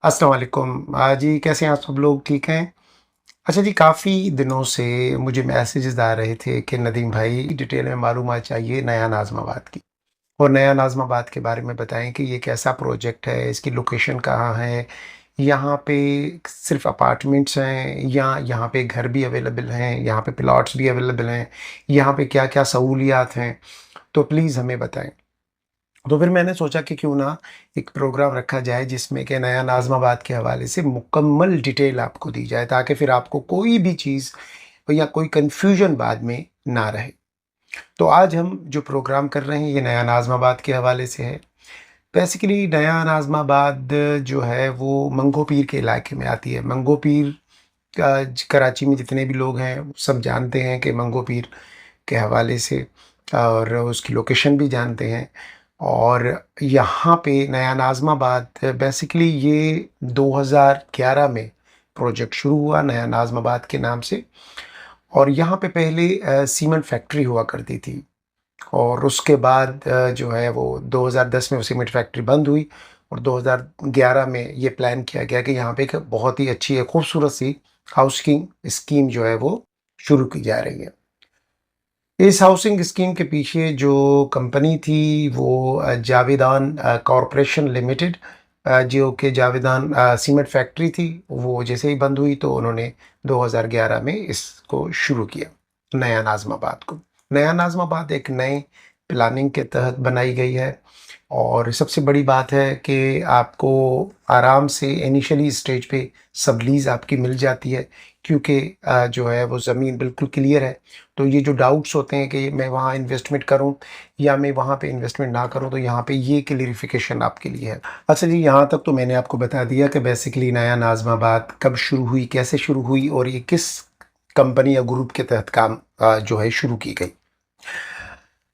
अस्सलाम वालेकुम। जी, कैसे हैं आप सब लोग, ठीक हैं? अच्छा जी, काफ़ी दिनों से मुझे मैसेजेस आ रहे थे कि नदीम भाई डिटेल में मालूमात चाहिए नया नाज़िमाबाद की। और नया नाज़िमाबाद के बारे में बताएँ कि ये कैसा प्रोजेक्ट है, इसकी लोकेशन कहाँ है, यहाँ पे सिर्फ़ अपार्टमेंट्स हैं या यहाँ पे घर भी अवेलेबल हैं, यहाँ पे प्लॉट्स भी अवेलेबल हैं, यहाँ पे क्या-क्या सहूलियात हैं? तो प्लीज़ हमें बताएँ। तो फिर मैंने सोचा कि क्यों ना एक प्रोग्राम रखा जाए जिसमें कि नया नाज़िमाबाद के हवाले से मुकम्मल डिटेल आपको दी जाए ताकि फिर आपको कोई भी चीज़ या कोई कन्फ्यूजन बाद में ना रहे। तो आज हम जो प्रोग्राम कर रहे हैं ये नया नाज़िमाबाद के हवाले से है। बेसिकली नया नाज़िमाबाद जो है वो मंगो पीर के इलाके में आती है। मंगो पीर का कराची में जितने भी लोग हैं सब जानते हैं कि मंगो पीर के हवाले से और उसकी लोकेशन भी जानते हैं। और यहाँ पे नया नाज़िमाबाद बेसिकली ये 2011 में प्रोजेक्ट शुरू हुआ नया नाज़िमाबाद के नाम से। और यहाँ पे पहले सीमेंट फैक्ट्री हुआ करती थी और उसके बाद जो है वो 2010 में वो सीमेंट फैक्ट्री बंद हुई और 2011 में ये प्लान किया गया कि यहाँ पे एक बहुत ही अच्छी एक खूबसूरत सी हाउसिंग स्कीम जो है वो शुरू की जा रही है। इस हाउसिंग स्कीम के पीछे जो कंपनी थी वो जावेदान कॉरपोरेशन लिमिटेड, जो कि जावेदान सीमेंट फैक्ट्री थी, वो जैसे ही बंद हुई तो उन्होंने 2011 में इसको शुरू किया, नया नाज़िमाबाद को। नया नाज़िमाबाद एक नए प्लानिंग के तहत बनाई गई है और सबसे बड़ी बात है कि आपको आराम से इनिशियली स्टेज पे सबलीज़ आपकी मिल जाती है क्योंकि जो है वो ज़मीन बिल्कुल क्लियर है। तो ये जो डाउट्स होते हैं कि मैं वहाँ इन्वेस्टमेंट करूँ या मैं वहाँ पे इन्वेस्टमेंट ना करूँ, तो यहाँ पे ये क्लेरिफ़िकेशन आपके लिए है। अच्छा जी, यहाँ तक तो मैंने आपको बता दिया कि बेसिकली नया नाज़िमाबाद कब शुरू हुई, कैसे शुरू हुई और ये किस कंपनी या ग्रुप के तहत काम जो है शुरू की गई।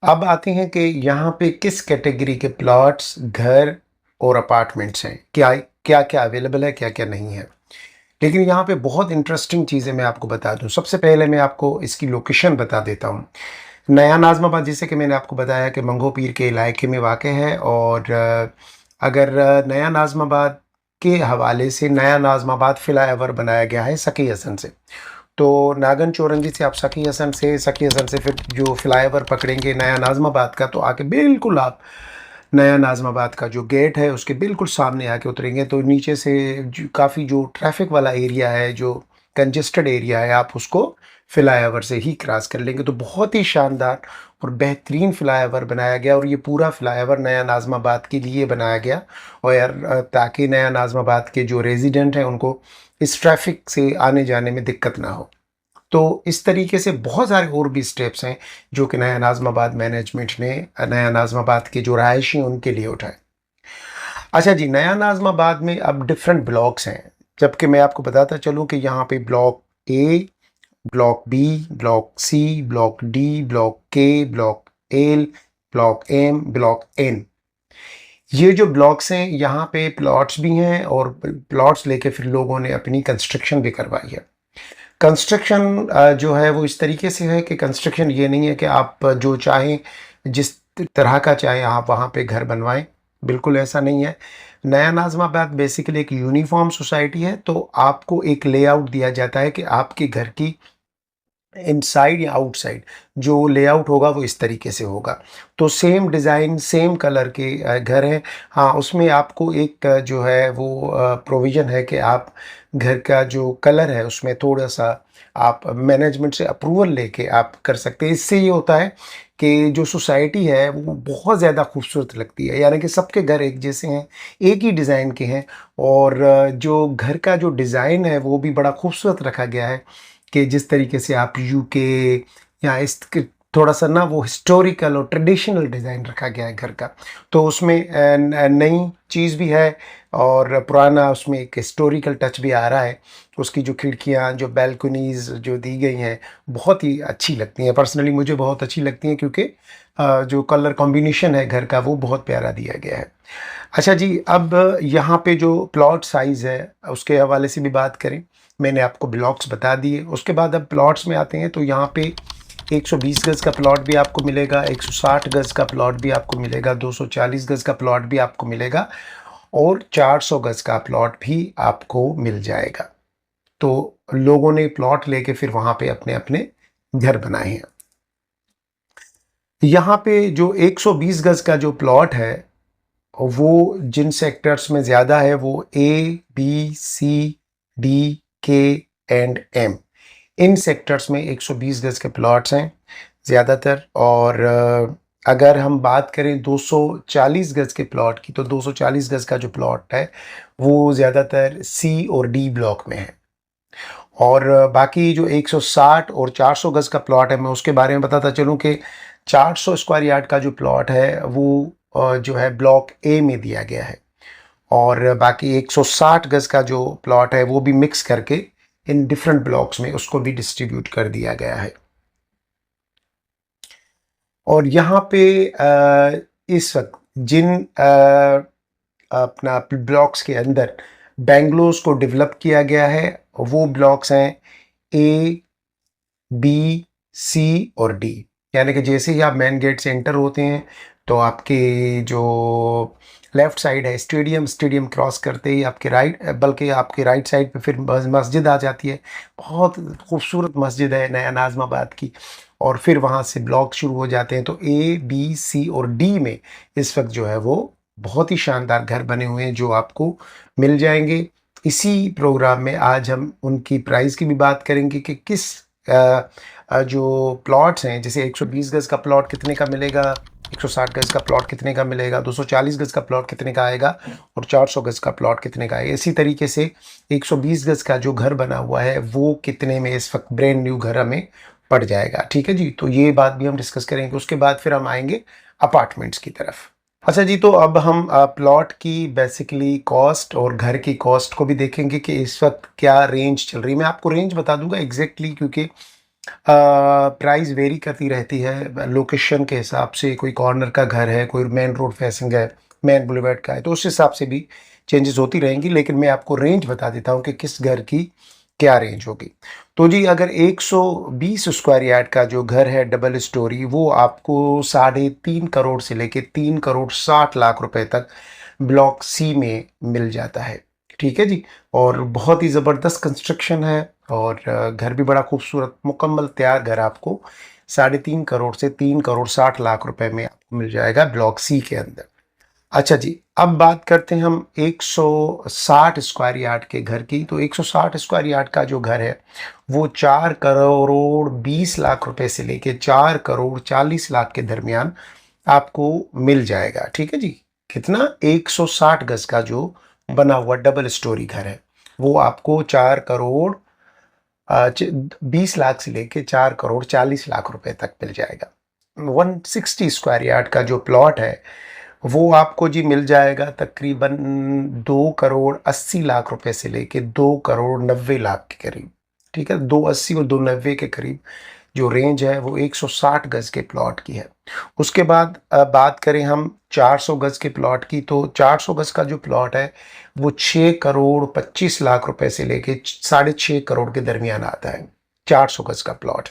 अब आते हैं कि यहाँ पे किस कैटेगरी के प्लॉट्स, घर और अपार्टमेंट्स हैं। क्या-क्या अवेलेबल है, क्या-क्या नहीं है। लेकिन यहाँ पे बहुत इंटरेस्टिंग चीज़ें मैं आपको बता दूँ। सबसे पहले मैं आपको इसकी लोकेशन बता देता हूँ। नया नाज़िमाबाद जैसे कि मैंने आपको बताया कि मंगो पीर के इलाके में वाक़ है और अगर नया नाज़िमाबाद के हवाले से नया नाज़िमाबाद फ्लाईओवर बनाया गया है सकी हसन से। तो नागन चौरंगी से आप सकी हसन से फिर जो फ्लाईओवर पकड़ेंगे नया नाज़िमाबाद का तो आके बिल्कुल आप नया नाज़िमाबाद का जो गेट है उसके बिल्कुल सामने आके उतरेंगे तो नीचे से काफ़ी जो ट्रैफिक वाला एरिया है, जो कंजेस्टेड एरिया है, आप उसको फ्लाईओवर से ही क्रॉस कर लेंगे। तो बहुत ही शानदार और बेहतरीन फ्लाईओवर बनाया गया और ये पूरा फ्लाईओवर नया नाज़िमाबाद के लिए बनाया गया और ताकि नया नाज़िमाबाद के जो रेजिडेंट हैं उनको इस ट्रैफिक से आने जाने में दिक्कत ना हो। तो इस तरीके से बहुत सारे और भी स्टेप्स हैं जो कि नया नाज़िमाबाद मैनेजमेंट ने नया नाज़िमाबाद के जो रहायशी हैं उनके लिए उठाए। अच्छा जी, नया नाज़िमाबाद में अब डिफरेंट ब्लॉक्स हैं, जबकि मैं आपको बताता चलूँ कि यहाँ पे block A, block B, block C, block D, block K, block L, block M, block N. ये जो ब्लॉक्स हैं यहाँ पे प्लॉट्स भी हैं और प्लॉट्स लेके फिर लोगों ने अपनी कंस्ट्रक्शन भी करवाई है। कंस्ट्रक्शन जो है वो इस तरीके से है कि कंस्ट्रक्शन ये नहीं है कि आप जो चाहें जिस तरह का चाहें आप वहाँ पे घर बनवाएं, बिल्कुल ऐसा नहीं है। नया नाज़िमाबाद बेसिकली एक यूनिफॉर्म सोसाइटी है तो आपको एक लेआउट दिया जाता है कि आपके घर की इनसाइड या आउटसाइड जो लेआउट होगा वो इस तरीके से होगा। तो सेम डिज़ाइन सेम कलर के घर हैं। हाँ, उसमें आपको एक जो है वो प्रोविज़न है कि आप घर का जो कलर है उसमें थोड़ा-सा आप मैनेजमेंट से अप्रूवल लेके आप कर सकते हैं। इससे ये होता है कि जो सोसाइटी है वो बहुत ज़्यादा खूबसूरत लगती है, यानी कि सबके घर एक जैसे हैं, एक ही डिज़ाइन के हैं और जो घर का जो डिज़ाइन है वो भी बड़ा खूबसूरत रखा गया है। कि जिस तरीके से आप यूके या इस थोड़ा-सा ना वो हिस्टोरिकल और ट्रेडिशनल डिज़ाइन रखा गया है घर का। तो उसमें नई चीज़ भी है और पुराना उसमें एक हिस्टोरिकल टच भी आ रहा है। उसकी जो खिड़कियाँ, जो बालकनीज़ जो दी गई हैं, बहुत ही अच्छी लगती हैं। पर्सनली मुझे बहुत अच्छी लगती हैं क्योंकि जो कलर कॉम्बिनेशन है घर का वो बहुत प्यारा दिया गया है। अच्छा जी, अब यहाँ पे जो प्लॉट साइज़ है, उसके हवाले से भी बात करें। मैंने आपको ब्लॉक्स बता दिए, उसके बाद अब प्लॉट्स में आते हैं तो यहाँ पे 120 गज़ का प्लॉट भी आपको मिलेगा, 160 गज़ का प्लॉट भी आपको मिलेगा, 240 गज़ का प्लॉट भी आपको मिलेगा और 400 गज का प्लॉट भी आपको मिल जाएगा। तो लोगों ने प्लॉट लेके फिर वहां पे अपने अपने घर बनाए हैं। यहाँ पे जो 120 गज का जो प्लॉट है वो जिन सेक्टर्स में ज़्यादा है वो A B C D K and M, in sectors में 120 गज के प्लॉट्स हैं ज़्यादातर। और अगर हम बात करें 240 गज के प्लॉट की, तो 240 गज का जो प्लॉट है वो ज़्यादातर C और D ब्लॉक में है। और बाकी जो 160 और 400 गज का प्लॉट है, मैं उसके बारे में बताता चलूँ कि 400 स्क्वायर यार्ड का जो प्लॉट है वो जो है ब्लॉक ए में दिया गया है, और बाकी 160 गज का जो प्लॉट है वो भी मिक्स करके इन डिफरेंट ब्लॉक्स में उसको भी डिस्ट्रीब्यूट कर दिया गया है। और यहाँ पे इस वक्त जिन अपना ब्लॉक्स के अंदर बेंगलोर्स को डेवलप किया गया है वो ब्लॉक्स हैं A B C और D। यानी कि जैसे ही आप मेन गेट से एंटर होते हैं तो आपके जो लेफ्ट साइड है स्टेडियम क्रॉस करते ही आपके राइट, बल्कि आपके राइट साइड पे फिर मस्जिद आ जाती है। बहुत खूबसूरत मस्जिद है नया नाज़माबाद की। और फिर वहाँ से ब्लॉक शुरू हो जाते हैं। तो A B C और D में इस वक्त जो है वो बहुत ही शानदार घर बने हुए हैं जो आपको मिल जाएंगे। इसी प्रोग्राम में आज हम उनकी प्राइस की भी बात करेंगे कि किस जो प्लॉट्स हैं, जैसे 120 गज का प्लॉट कितने का मिलेगा, 160 गज का प्लॉट कितने का मिलेगा, 240 गज का प्लॉट कितने का आएगा और 400 गज का प्लॉट कितने का आएगा। इसी तरीके से 120 गज का जो घर बना हुआ है वो कितने में इस वक्त ब्रांड न्यू घर हमें पड़ जाएगा। ठीक है जी, तो ये बात भी हम डिस्कस करेंगे। उसके बाद फिर हम आएंगे अपार्टमेंट्स की तरफ। अच्छा जी, तो अब हम प्लॉट की बेसिकली कॉस्ट और घर की कॉस्ट को भी देखेंगे कि इस वक्त क्या रेंज चल रही है। मैं आपको रेंज बता दूंगा एग्जैक्टली, क्योंकि प्राइस वेरी करती रहती है लोकेशन के हिसाब से। कोई कॉर्नर का घर है, कोई मेन रोड फेसिंग है, मेन बुलेवार्ड का है, तो उस हिसाब से भी चेंजेस होती रहेंगी। लेकिन मैं आपको रेंज बता देता हूँ कि किस घर की क्या रेंज होगी। तो जी, अगर 120 स्क्वायर यार्ड का जो घर है डबल स्टोरी, वो आपको 3.5 करोड़ से लेके 3,60,00,000 रुपए तक ब्लॉक C में मिल जाता है। ठीक है जी, और बहुत ही ज़बरदस्त कंस्ट्रक्शन है और घर भी बड़ा खूबसूरत मुकम्मल तैयार घर आपको 3.5 करोड़ से 3,60,00,000 रुपए में आपको मिल जाएगा ब्लॉक C के अंदर। अच्छा जी, अब बात करते हैं हम 160 स्क्वायर यार्ड के घर की। तो 160 स्क्वायर यार्ड का जो घर है वो 4,20,00,000 रुपए से लेके 4,40,00,000 के दरमियान आपको मिल जाएगा। ठीक है जी, कितना, 160 गज का जो बना हुआ डबल स्टोरी घर है वो आपको 4,20,00,000 से लेके 4,40,00,000 रुपए तक मिल जाएगा। 160 स्क्वायर यार्ड का जो प्लॉट है वो आपको जी मिल जाएगा तकरीबन 2,80,00,000 रुपए से लेके 2,90,00,000 के करीब। ठीक है, 280 और 290 के करीब जो रेंज है वो 160 गज के प्लॉट की है। उसके बाद बात करें हम 400 गज के प्लॉट की, तो 400 गज का जो प्लॉट है वो 6,25,00,000 रुपए से लेके 6.5 करोड़ के दरमियान आता है 400 गज का प्लॉट।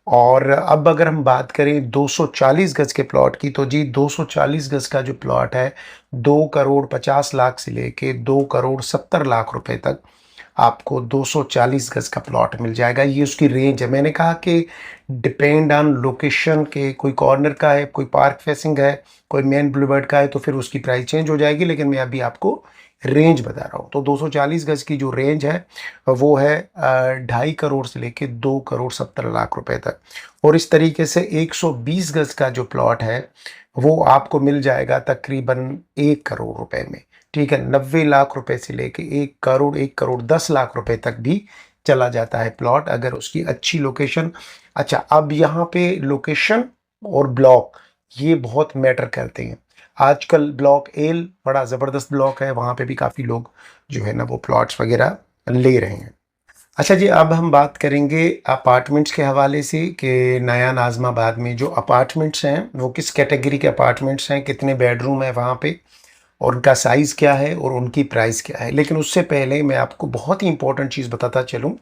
और अब अगर हम बात करें 240 गज के प्लॉट की, तो जी 240 गज का जो प्लॉट है 2,50,00,000 से लेके 2,70,00,000 रुपए तक आपको 240 गज का प्लॉट मिल जाएगा। ये उसकी रेंज है। मैंने कहा कि डिपेंड ऑन लोकेशन के, कोई कॉर्नर का है, कोई पार्क फेसिंग है, कोई मेन बुलेवार्ड का है, तो फिर उसकी प्राइस चेंज हो जाएगी। लेकिन मैं अभी आपको रेंज बता रहा हूँ। तो 240 गज की जो रेंज है वो है 2.5 करोड़ से लेके 2,70,00,000 रुपए तक। और इस तरीके से 120 गज का जो प्लॉट है वो आपको मिल जाएगा तकरीबन 1 करोड़ रुपए में। ठीक है, 90,00,000 रुपए से लेके 1 करोड़, 1,10,00,000 रुपए तक भी चला जाता है प्लॉट, अगर उसकी अच्छी लोकेशन। अच्छा, अब यहाँ पे लोकेशन और ब्लॉक ये बहुत मैटर करते हैं। आजकल ब्लॉक एल बड़ा ज़बरदस्त ब्लॉक है, वहाँ पे भी काफ़ी लोग जो है ना वो प्लॉट्स वगैरह ले रहे हैं। अच्छा जी, अब हम बात करेंगे अपार्टमेंट्स के हवाले से कि नया नाज़माबाद में जो अपार्टमेंट्स हैं वो किस कैटेगरी के अपार्टमेंट्स हैं, कितने बेडरूम है वहाँ पे, और उनका साइज़ क्या है और उनकी प्राइस क्या है। लेकिन उससे पहले मैं आपको बहुत ही इंपॉर्टेंट चीज़ बताता चलूँ।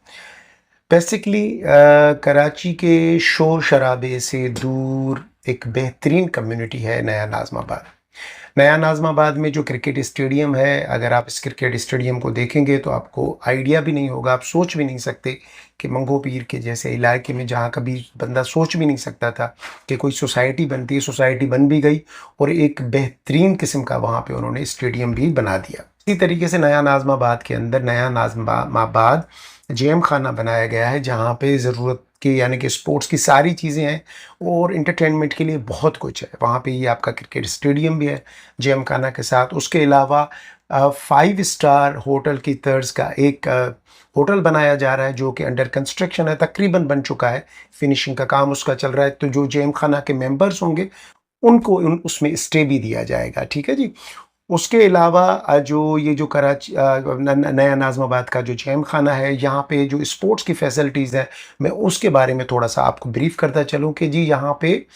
बेसिकली कराची के शोर शराबे से दूर एक बेहतरीन कम्युनिटी है नया नाज़माबाद। नया नाज़िमाबाद में जो क्रिकेट स्टेडियम है, अगर आप इस क्रिकेट स्टेडियम को देखेंगे तो आपको आइडिया भी नहीं होगा, आप सोच भी नहीं सकते कि मंगो पीर के जैसे इलाके में, जहाँ कभी बंदा सोच भी नहीं सकता था कि कोई सोसाइटी बनती है, सोसाइटी बन भी गई और एक बेहतरीन किस्म का वहाँ पे उन्होंने स्टेडियम भी बना दिया। इसी तरीके से नया नाज़िमाबाद के अंदर नया नाज़िमाबाद जेम खाना बनाया गया है, जहाँ पे ज़रूरत की यानी कि स्पोर्ट्स की सारी चीज़ें हैं और इंटरटेनमेंट के लिए बहुत कुछ है। वहाँ पे ये आपका क्रिकेट स्टेडियम भी है जेम खाना के साथ। उसके अलावा 5 स्टार होटल की तर्ज का एक होटल बनाया जा रहा है जो कि अंडर कंस्ट्रक्शन है, तकरीबन बन चुका है, फिनिशिंग का काम उसका चल रहा है। तो जो जेम खाना के मेंबर्स होंगे उनको उसमें स्टे भी दिया जाएगा, ठीक है जी। उसके अलावा जो ये जो कराची नया नाज़िमाबाद का जो जैम खाना है, यहाँ पे जो स्पोर्ट्स की फैसिलिटीज़ हैं, मैं उसके बारे में थोड़ा-सा आपको ब्रीफ़ करता चलूँ कि जी यहाँ पे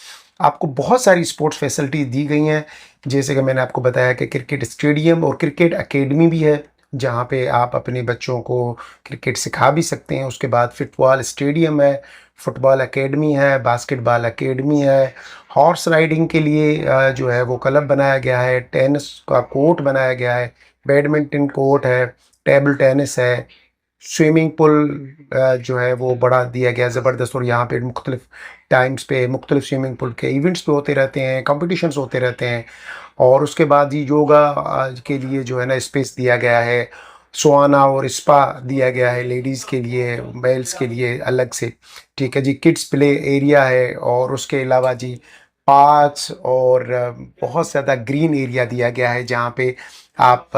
आपको बहुत सारी स्पोर्ट्स फैसिलिटी दी गई हैं। जैसे कि मैंने आपको बताया कि क्रिकेट स्टेडियम और क्रिकेट अकेडमी भी है, जहाँ पे आप अपने बच्चों को क्रिकेट सिखा भी सकते हैं। उसके बाद फुटबॉल स्टेडियम है, फुटबॉल अकेडमी है, बास्केटबॉल अकेडमी है, हॉर्स राइडिंग के लिए जो है वो क्लब बनाया गया है, टेनिस का कोर्ट बनाया गया है, बैडमिंटन कोर्ट है, टेबल टेनिस है, स्विमिंग पूल जो है वो बढ़ा दिया गया ज़बरदस्त। और यहाँ पे मुख्तलिफ़ टाइम्स पे मुख्तलिफ़ स्विमिंग पूल के इवेंट्स भी होते रहते हैं, कॉम्पिटिशन्स होते रहते हैं। और उसके बाद ये योगा के लिए जो है ना स्पेस दिया गया है, सुहाना और स्पा दिया गया है लेडीज़ के लिए, मेल्स के लिए अलग से, ठीक है जी। किड्स प्ले एरिया है और उसके अलावा जी पार्क्स और बहुत ज़्यादा ग्रीन एरिया दिया गया है, जहाँ पे आप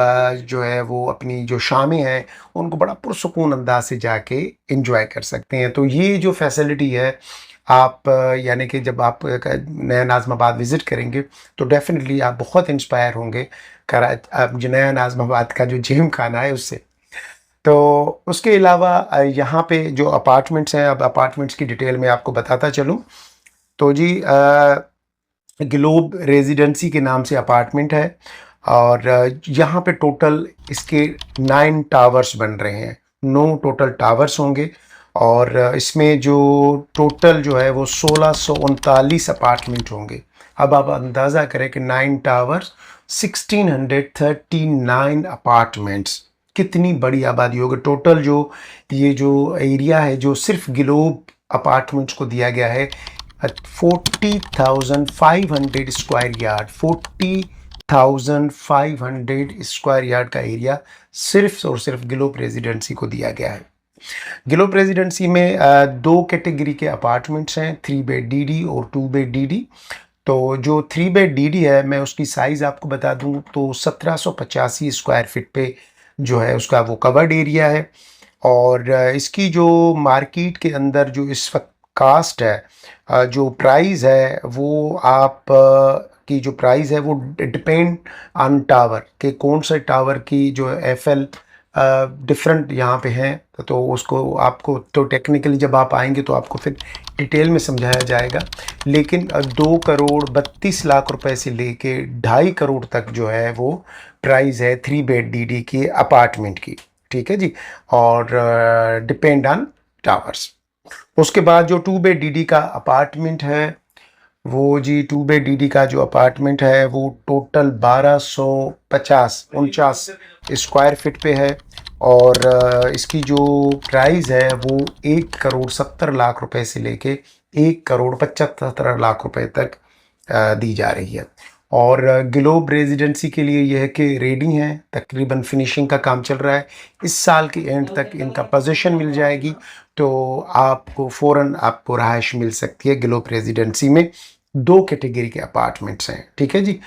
जो है वो अपनी जो शामें हैं उनको बड़ा पुरसुकून अंदाज से जाके एंजॉय कर सकते हैं। तो ये जो फैसिलिटी है आप यानी कि जब आप नया नाज़िमाबाद विज़िट करेंगे तो डेफ़िनेटली आप बहुत इंस्पायर होंगे जो नया नाज़िमाबाद का जो जिम खाना है उससे। तो उसके अलावा यहाँ पे जो अपार्टमेंट्स हैं, अब अपार्टमेंट्स की डिटेल में आपको बताता चलूँ तो जी ग्लोब रेजिडेंसी के नाम से अपार्टमेंट है और यहाँ पे टोटल इसके 9 टावर्स बन रहे हैं, 9 टोटल टावर्स होंगे। और इसमें जो टोटल जो है वो 1639 अपार्टमेंट होंगे। अब आप अंदाज़ा करें कि 9 टावर्स 1639 अपार्टमेंट्स, कितनी बड़ी आबादी होगी। टोटल जो ये जो एरिया है जो सिर्फ ग्लोब अपार्टमेंट्स को दिया गया है 40,500 स्क्वायर यार्ड, 40,500 स्क्वायर यार्ड का एरिया सिर्फ और सिर्फ ग्लोब रेजिडेंसी को दिया गया है। ग्लोब रेजिडेंसी में 2 कैटेगरी के अपार्टमेंट्स हैं, 3 बेड डीडी और 2 बेड डीडी। तो जो 3 बेड डीडी है मैं उसकी साइज़ आपको बता दूं तो 1785 स्क्वायर फीट पे जो है उसका वो कवर्ड एरिया है। और इसकी जो मार्केट के अंदर जो इस वक्त कास्ट है, जो प्राइस है वो आप की जो प्राइस है वो डिपेंड ऑन टावर के कौन से टावर की जो एफएल डिफरेंट यहाँ पे हैं। तो उसको आपको तो टेक्निकली जब आप आएंगे तो आपको फिर डिटेल में समझाया जाएगा। लेकिन 2,32,00,000 रुपए से लेके 2.5 करोड़ तक जो है वो प्राइस है 3 बेड डीडी की अपार्टमेंट की, ठीक है जी। और डिपेंड ऑन टावर्स। उसके बाद जो 2 बेड डीडी का अपार्टमेंट है वो जी 2 बेड डीडी का जो अपार्टमेंट है वो टोटल 1250 स्क्वायर फीट पे है। और इसकी जो प्राइस है वो 1,70,00,000 रुपए से लेके 1,75,00,000 रुपए तक दी जा रही है। और ग्लोब रेजिडेंसी के लिए यह है कि रेडी हैं, तकरीबन फिनिशिंग का काम चल रहा है, इस साल के एंड तक इनका पोजीशन मिल जाएगी तो आपको फ़ौरन आपको रहाइश मिल सकती है। ग्लोब रेजिडेंसी में 2 कैटेगरी के अपार्टमेंट्स हैं, ठीक है जी।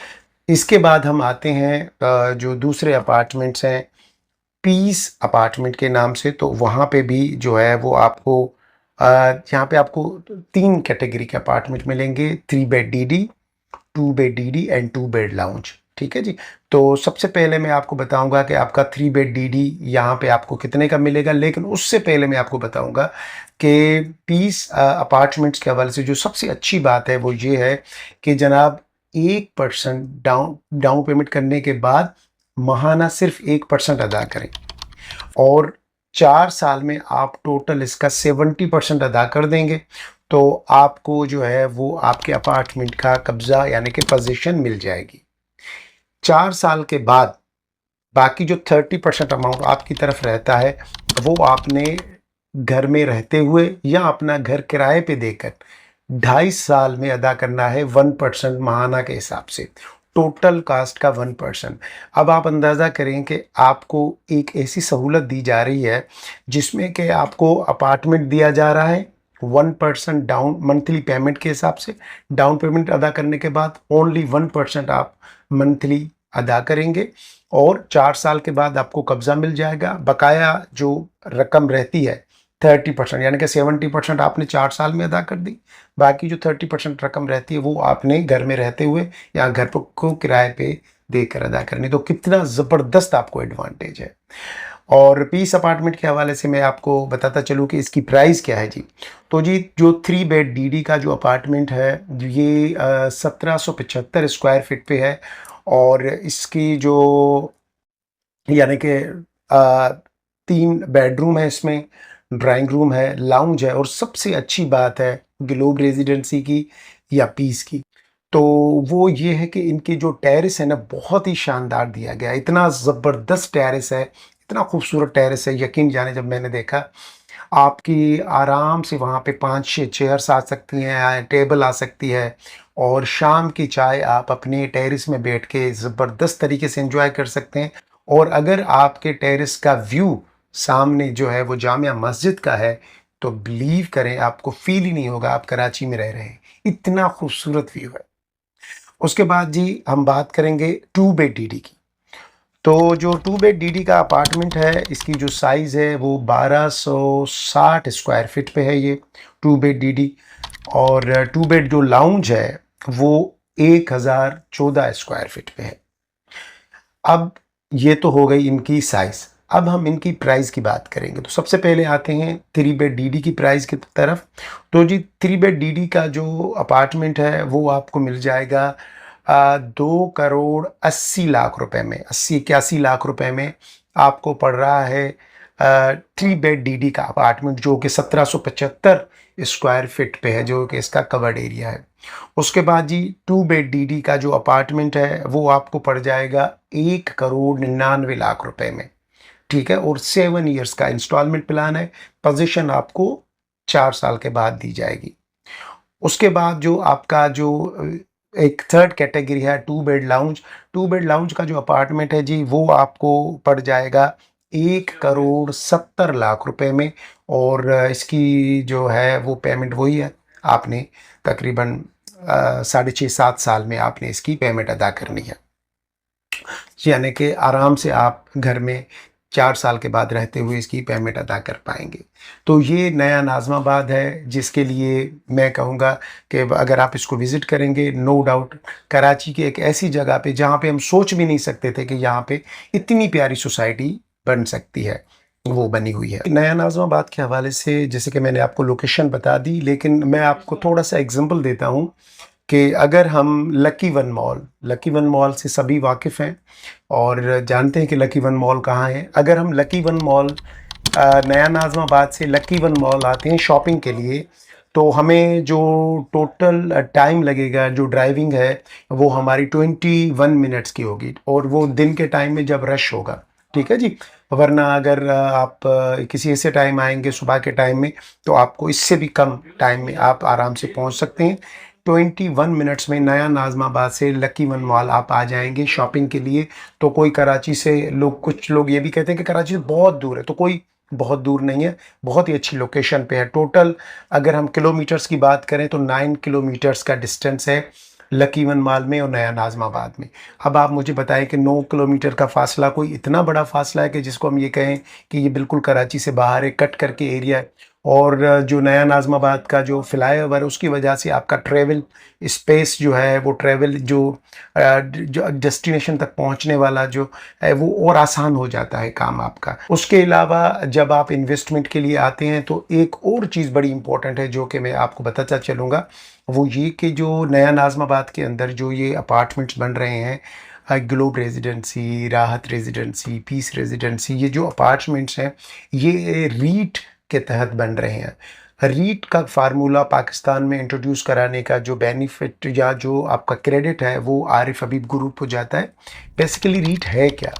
इसके बाद हम आते हैं जो दूसरे अपार्टमेंट्स हैं पीस अपार्टमेंट के नाम से। तो वहाँ पे भी जो है वो आपको यहाँ पे आपको 3 कैटेगरी के अपार्टमेंट मिलेंगे, 3 bed DD, 2 bed DD and 2 bed lounge, ठीक है जी। तो सबसे पहले मैं आपको बताऊंगा कि आपका 3 बेड डीडी यहाँ पे आपको कितने का मिलेगा। लेकिन उससे पहले मैं आपको बताऊंगा कि पीस अपार्टमेंट्स के हवाले से जो सबसे अच्छी बात है वो ये है कि जनाब 1% डाउन पेमेंट करने के बाद माहाना सिर्फ 1% अदा करें और 4 साल में आप टोटल इसका 70% अदा कर देंगे तो आपको जो है वो आपके अपार्टमेंट का कब्ज़ा यानी कि पोजीशन मिल जाएगी। 4 साल के बाद बाकी जो 30% अमाउंट आपकी तरफ रहता है, वो आपने घर में रहते हुए या अपना घर किराए पे देकर 2.5 साल में अदा करना है 1% माहाना के हिसाब से, टोटल कास्ट का 1%। अब आप अंदाज़ा करें कि आपको एक ऐसी सहूलत दी जा रही है जिसमें कि आपको अपार्टमेंट दिया जा रहा है 1% डाउन मंथली पेमेंट के हिसाब से। डाउन पेमेंट अदा करने के बाद ओनली 1% आप मंथली अदा करेंगे और 4 साल के बाद आपको कब्ज़ा मिल जाएगा। बकाया जो रकम रहती है 30%, यानी कि 70% आपने 4 साल में अदा कर दी, बाकी जो 30% रकम रहती है वो आपने घर में रहते हुए या घर को किराए पे देकर अदा करनी। तो कितना ज़बरदस्त आपको एडवांटेज है। और पीस अपार्टमेंट के हवाले से मैं आपको बताता चलूँ कि इसकी प्राइस क्या है जी। तो जी जो 3 बेड डीडी का जो अपार्टमेंट है ये 1775 स्क्वायर फीट पे है और इसकी जो यानी कि 3 बेडरूम है इसमें, ड्राइंग रूम है, लाउंज है और सबसे अच्छी बात है ग्लोब रेजिडेंसी की या पीस की, तो वो ये है कि इनकी जो टेरेस है ना बहुत ही शानदार दिया गया है। इतना ज़बरदस्त टेरेस है, इतना खूबसूरत टेरेस है, यकीन जाने जब मैंने देखा आपकी आराम से वहाँ पे 5-6 चेयर्स आ सकती हैं, टेबल आ सकती है और शाम की चाय आप अपने टेरेस में बैठ के ज़बरदस्त तरीके से एंजॉय कर सकते हैं। और अगर आपके टेरेस का व्यू सामने जो है वो जामिया मस्जिद का है, तो बिलीव करें आपको फ़ील ही नहीं होगा आप कराची में रह रहे हैं, इतना खूबसूरत व्यू है। उसके बाद जी हम बात करेंगे 2 बेड डीडी की। तो जो 2 बेड डीडी का अपार्टमेंट है, इसकी जो साइज़ है वो 1260 स्क्वायर फीट पे है ये 2 बेड डीडी और 2 बेड जो लाउंज है वो 1014 स्क्वायर फीट पे है। अब ये तो हो गई इनकी साइज़। अब हम इनकी प्राइस की बात करेंगे। तो सबसे पहले आते हैं 3 बेड डीडी की प्राइस की तरफ। तो जी 3 बेड डीडी का जो अपार्टमेंट है वो आपको मिल जाएगा 2,80,00,000 रुपए में, 80-81 लाख रुपए में आपको पड़ रहा है 3 बेड डीडी का अपार्टमेंट, जो कि 1775 स्क्वायर फीट पे है, जो कि इसका कवर्ड एरिया है। उसके बाद जी 2 बेड डीडी का जो अपार्टमेंट है वो आपको पड़ जाएगा 1,99,00,000 रुपए में, ठीक है, और 7 ईयर्स का इंस्टॉलमेंट प्लान है। पोजीशन आपको 4 साल के बाद दी जाएगी। उसके बाद जो आपका जो एक थर्ड कैटेगरी है 2 बेड लाउंज। 2 बेड लाउंज का जो अपार्टमेंट है जी वो आपको पड़ जाएगा 1,70,00,000 रुपए में और इसकी जो है वो पेमेंट वही है, आपने तकरीबन 6.5-7 साल में आपने इसकी पेमेंट अदा करनी है। यानी कि आराम से आप घर में 4 साल के बाद रहते हुए इसकी पेमेंट अदा कर पाएँगे। तो ये नया नाज़िमाबाद है जिसके लिए मैं कहूँगा कि अगर आप इसको विज़िट करेंगे, नो डाउट कराची की एक ऐसी जगह पे जहाँ पे हम सोच भी नहीं सकते थे कि यहाँ पे इतनी प्यारी सोसाइटी बन सकती है, वो बनी हुई है। नया नाज़िमाबाद के हवाले से जैसे कि मैंने आपको लोकेशन बता दी, लेकिन मैं आपको थोड़ा-सा एग्ज़ाम्पल देता हूँ कि अगर हम लकी वन मॉल से सभी वाकिफ़ हैं और जानते हैं कि लकी वन मॉल कहाँ है। अगर हम लकी वन मॉल नया नाज़िमाबाद से लकी वन मॉल आते हैं शॉपिंग के लिए, तो हमें जो टोटल टाइम लगेगा, जो ड्राइविंग है, वो हमारी 21 मिनट्स की होगी और वो दिन के टाइम में जब रश होगा, ठीक है जी। वरना अगर आप किसी ऐसे टाइम आएँगे सुबह के टाइम में, तो आपको इससे भी कम टाइम में आप आराम से पहुँच सकते हैं। 21 मिनट्स में नया नाज़िमाबाद से लकी वन मॉल आप आ जाएँगे शॉपिंग के लिए। तो कोई कराची से कुछ लोग ये भी कहते हैं कि कराची से बहुत दूर है, तो कोई बहुत दूर नहीं है, बहुत ही अच्छी लोकेशन पे है। टोटल अगर हम किलोमीटर्स की बात करें तो 9 किलोमीटर्स का डिस्टेंस है लकी वन मॉल में और नया नाज़िमाबाद में। अब आप मुझे बताएं कि 9 किलोमीटर का फ़ासला कोई इतना बड़ा फ़ासला है कि जिसको हम ये कहें कि ये बिल्कुल कराची से बाहर है, कट करके एरिया है। और जो नया नाज़िमाबाद का जो फ्लाईओवर है उसकी वजह से आपका ट्रैवल स्पेस जो है, वो ट्रैवल जो डेस्टिनेशन तक पहुंचने वाला जो है वो और आसान हो जाता है काम आपका। उसके अलावा जब आप इन्वेस्टमेंट के लिए आते हैं तो एक और चीज़ बड़ी इंपॉर्टेंट है जो कि मैं आपको बताता चलूँगा, वो ये कि जो नया नाज़िमाबाद के अंदर जो ये अपार्टमेंट्स बन रहे हैं, ग्लोब रेजिडेंसी, राहत रेजिडेंसी, पीस रेजिडेंसी, ये जो अपार्टमेंट्स हैं ये रीट के तहत बन रहे हैं। रीट का फार्मूला पाकिस्तान में इंट्रोड्यूस कराने का जो बेनिफिट या जो आपका क्रेडिट है वो आरिफ हबीब ग्रुप को जाता है। बेसिकली रीट है क्या?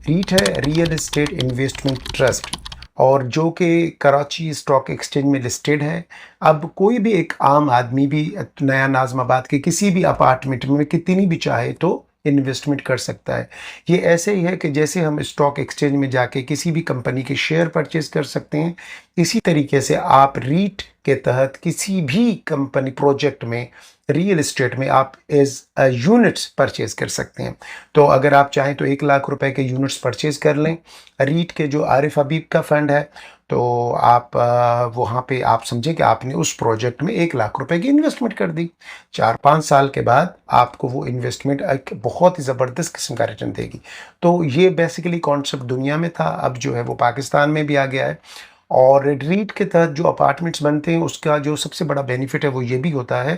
रीट है रियल एस्टेट इन्वेस्टमेंट ट्रस्ट, और जो कि कराची स्टॉक एक्सचेंज में लिस्टेड है। अब कोई भी एक आम आदमी भी नया नाज़माबाद के किसी भी अपार्टमेंट में कितनी भी चाहे तो इन्वेस्टमेंट कर सकता है। ये ऐसे ही है कि जैसे हम स्टॉक एक्सचेंज में जाके किसी भी कंपनी के शेयर परचेज कर सकते हैं, इसी तरीके से आप रीट के तहत किसी भी कंपनी प्रोजेक्ट में रियल एस्टेट में आप एज यूनिट्स परचेज कर सकते हैं। तो अगर आप चाहें तो 1 लाख रुपए के यूनिट्स परचेज कर लें रीट के, जो आरिफ हबीब का फंड है। तो आप वहाँ पे आप समझें कि आपने उस प्रोजेक्ट में 1 लाख रुपए की इन्वेस्टमेंट कर दी। 4-5 साल के बाद आपको वो इन्वेस्टमेंट एक बहुत ही ज़बरदस्त किस्म का रिटर्न देगी। तो ये बेसिकली कॉन्सेप्ट दुनिया में था, अब जो है वो पाकिस्तान में भी आ गया है। और रीट के तहत जो अपार्टमेंट्स बनते हैं उसका जो सबसे बड़ा बेनिफिट है वो ये भी होता है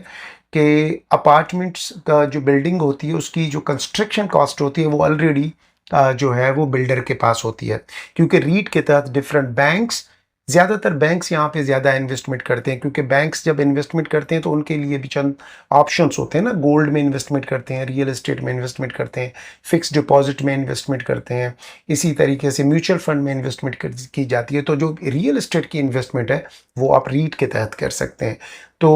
कि अपार्टमेंट्स का जो बिल्डिंग होती है उसकी जो कंस्ट्रक्शन कॉस्ट होती है वो ऑलरेडी जो है वो बिल्डर के पास होती है। क्योंकि रीट के तहत डिफरेंट बैंक्स, ज़्यादातर बैंक्स यहाँ पे ज़्यादा इन्वेस्टमेंट करते हैं, क्योंकि बैंक्स जब इन्वेस्टमेंट करते हैं तो उनके लिए भी चंद ऑप्शंस होते हैं ना। गोल्ड में इन्वेस्टमेंट करते हैं, रियल एस्टेट में इन्वेस्टमेंट करते हैं, फिक्स डिपॉजिट में इन्वेस्टमेंट करते हैं, इसी तरीके से म्यूचुअल फंड में इन्वेस्टमेंट की जाती है। तो जो रियल एस्टेट की इन्वेस्टमेंट है वो आप रीट के तहत कर सकते हैं। तो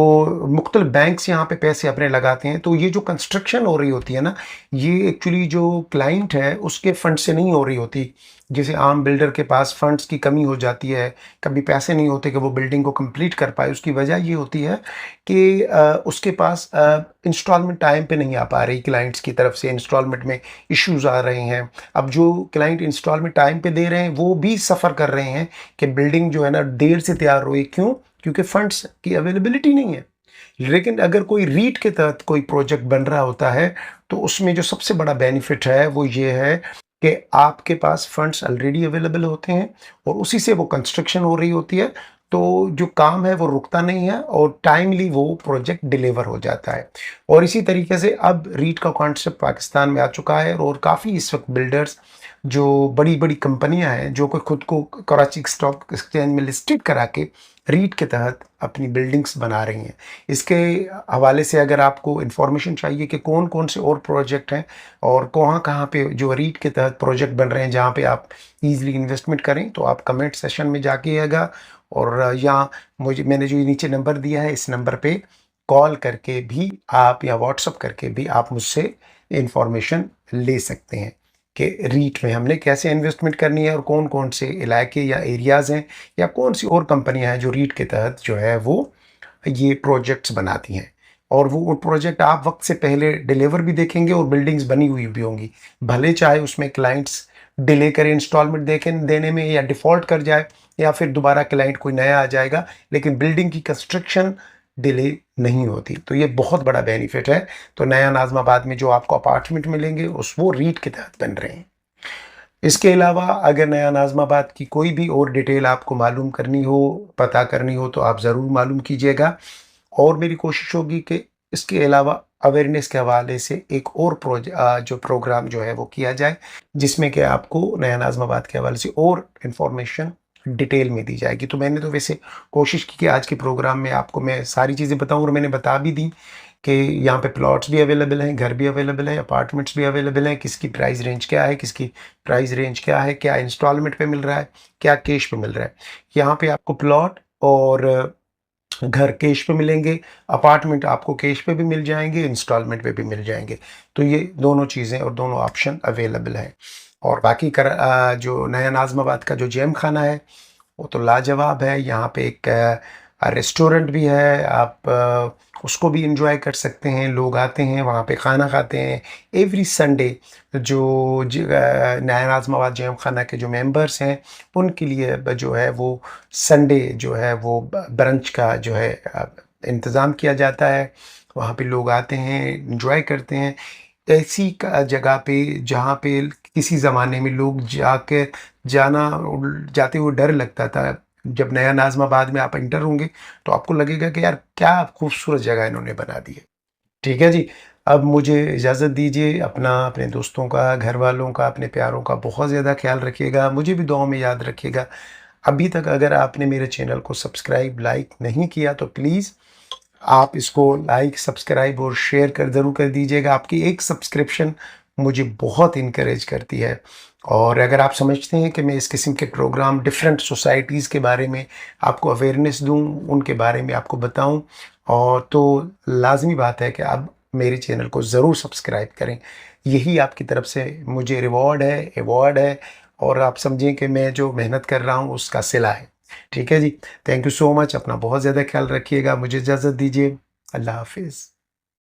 मुख्तलिफ बैंक्स यहाँ पे पैसे अपने लगाते हैं। तो ये जो कंस्ट्रक्शन हो रही होती है ना, ये एक्चुअली जो क्लाइंट है उसके फंड से नहीं हो रही होती। जैसे आम बिल्डर के पास फंड्स की कमी हो जाती है, कभी पैसे नहीं होते कि वो बिल्डिंग को कंप्लीट कर पाए। उसकी वजह ये होती है कि उसके पास इंस्टॉलमेंट टाइम पे नहीं आ पा रही, क्लाइंट्स की तरफ से इंस्टॉलमेंट में इश्यूज आ रहे हैं। अब जो क्लाइंट इंस्टॉलमेंट टाइम पे दे रहे हैं वो भी सफ़र कर रहे हैं कि बिल्डिंग जो है ना देर से तैयार हुई। क्यों? क्योंकि फंड्स की अवेलेबिलिटी नहीं है। लेकिन अगर कोई रीट के तहत कोई प्रोजेक्ट बन रहा होता है तो उसमें जो सबसे बड़ा बेनिफिट है वो ये है कि आपके पास फंड्स ऑलरेडी अवेलेबल होते हैं और उसी से वो कंस्ट्रक्शन हो रही होती है। तो जो काम है वो रुकता नहीं है और टाइमली वो प्रोजेक्ट डिलीवर हो जाता है। और इसी तरीके से अब रीट का कॉन्सेप्ट पाकिस्तान में आ चुका है और काफ़ी इस वक्त बिल्डर्स, जो बड़ी बड़ी कंपनियां हैं जो कि खुद को कराची स्टॉक एक्सचेंज में लिस्टेड करा के रीट के तहत अपनी बिल्डिंग्स बना रही हैं। इसके हवाले से अगर आपको इन्फॉर्मेशन चाहिए कि कौन कौन से और प्रोजेक्ट हैं और कहाँ कहाँ पे जो रीट के तहत प्रोजेक्ट बन रहे हैं जहाँ पे आप इजीली इन्वेस्टमेंट करें, तो आप कमेंट सेशन में जाके आएगा। और या मैंने जो ये नीचे नंबर दिया है इस नंबर पे कॉल करके भी आप या व्हाट्सअप करके भी आप मुझसे इंफॉर्मेशन ले सकते हैं कि रीट में हमने कैसे इन्वेस्टमेंट करनी है और कौन कौन से इलाके या एरियाज़ हैं या कौन सी और कंपनियां हैं जो रीट के तहत जो है वो ये प्रोजेक्ट्स बनाती हैं। और वो प्रोजेक्ट आप वक्त से पहले डिलीवर भी देखेंगे और बिल्डिंग्स बनी हुई भी होंगी, भले चाहे उसमें क्लाइंट्स डिले करें इंस्टॉलमेंट देने में या डिफ़ॉल्ट कर जाए या फिर दोबारा क्लाइंट कोई नया आ जाएगा, लेकिन बिल्डिंग की कंस्ट्रक्शन डिले नहीं होती। तो ये बहुत बड़ा बेनिफिट है। तो नया नाज़माबाद में जो आपको अपार्टमेंट मिलेंगे उस वो रीट के तहत बन रहे हैं। इसके अलावा अगर नया नाज़माबाद की कोई भी और डिटेल आपको मालूम करनी हो, पता करनी हो, तो आप ज़रूर मालूम कीजिएगा। और मेरी कोशिश होगी कि इसके अलावा अवेयरनेस के हवाले से एक और जो प्रोग्राम जो है वो किया जाए, जिसमें कि आपको नया नाज़माबाद के हवाले से और इन्फॉर्मेशन डिटेल में दी जाएगी। तो मैंने तो वैसे कोशिश की कि आज के प्रोग्राम में आपको मैं सारी चीज़ें बताऊं और मैंने बता भी दी कि यहाँ पे प्लॉट्स भी अवेलेबल हैं, घर भी अवेलेबल है, अपार्टमेंट्स भी अवेलेबल हैं, किसकी प्राइस रेंज क्या है, किसकी प्राइस रेंज क्या है, क्या इंस्टॉलमेंट पे मिल रहा है, क्या कैश पे मिल रहा है। यहाँ पे आपको प्लॉट और घर कैश पे मिलेंगे, अपार्टमेंट आपको कैश पे भी मिल जाएंगे, इंस्टॉलमेंट पे भी मिल जाएंगे। तो ये दोनों चीज़ें और दोनों ऑप्शन अवेलेबल हैं। और बाकी जो नया नाज़माबाद का जो जेम खाना है वो तो लाजवाब है। यहाँ पे एक रेस्टोरेंट भी है, आप उसको भी इंजॉय कर सकते हैं। लोग आते हैं वहाँ पे खाना खाते हैं एवरी संडे। नया नाज़माबाद जेम खाना के जो मेंबर्स हैं उनके लिए जो है वो संडे जो है वो ब्रंच का जो है इंतज़ाम किया जाता है। वहाँ पे लोग आते हैं, इंजॉय करते हैं। ऐसी जगह पे जहाँ पे किसी ज़माने में लोग जाते हुए डर लगता था, जब नया नाज़माबाद में आप एंटर होंगे तो आपको लगेगा कि यार क्या खूबसूरत जगह इन्होंने बना दी है। ठीक है जी, अब मुझे इजाज़त दीजिए। अपने दोस्तों का, घर वालों का, अपने प्यारों का बहुत ज़्यादा ख्याल रखिएगा। मुझे भी दुआओं में याद रखिएगा। अभी तक अगर आपने मेरे चैनल को सब्सक्राइब, लाइक नहीं किया तो प्लीज़ आप इसको लाइक, सब्सक्राइब और शेयर ज़रूर कर दीजिएगा। आपकी एक सब्सक्रिप्शन मुझे बहुत इनकरेज करती है। और अगर आप समझते हैं कि मैं इस किस्म के प्रोग्राम डिफरेंट सोसाइटीज़ के बारे में आपको अवेयरनेस दूँ, उनके बारे में आपको बताऊँ, और तो लाज़मी बात है कि आप मेरे चैनल को ज़रूर सब्सक्राइब करें। यही आपकी तरफ से मुझे रिवॉर्ड है, अवॉर्ड है, और आप समझें कि मैं जो मेहनत कर रहा हूँ उसका सिला है। ठीक है जी। Thank you so much. अपना बहुत ज़्यादा ख्याल रखिएगा। मुझे इजाज़त दीजिए। अल्लाह हाफ़िज़।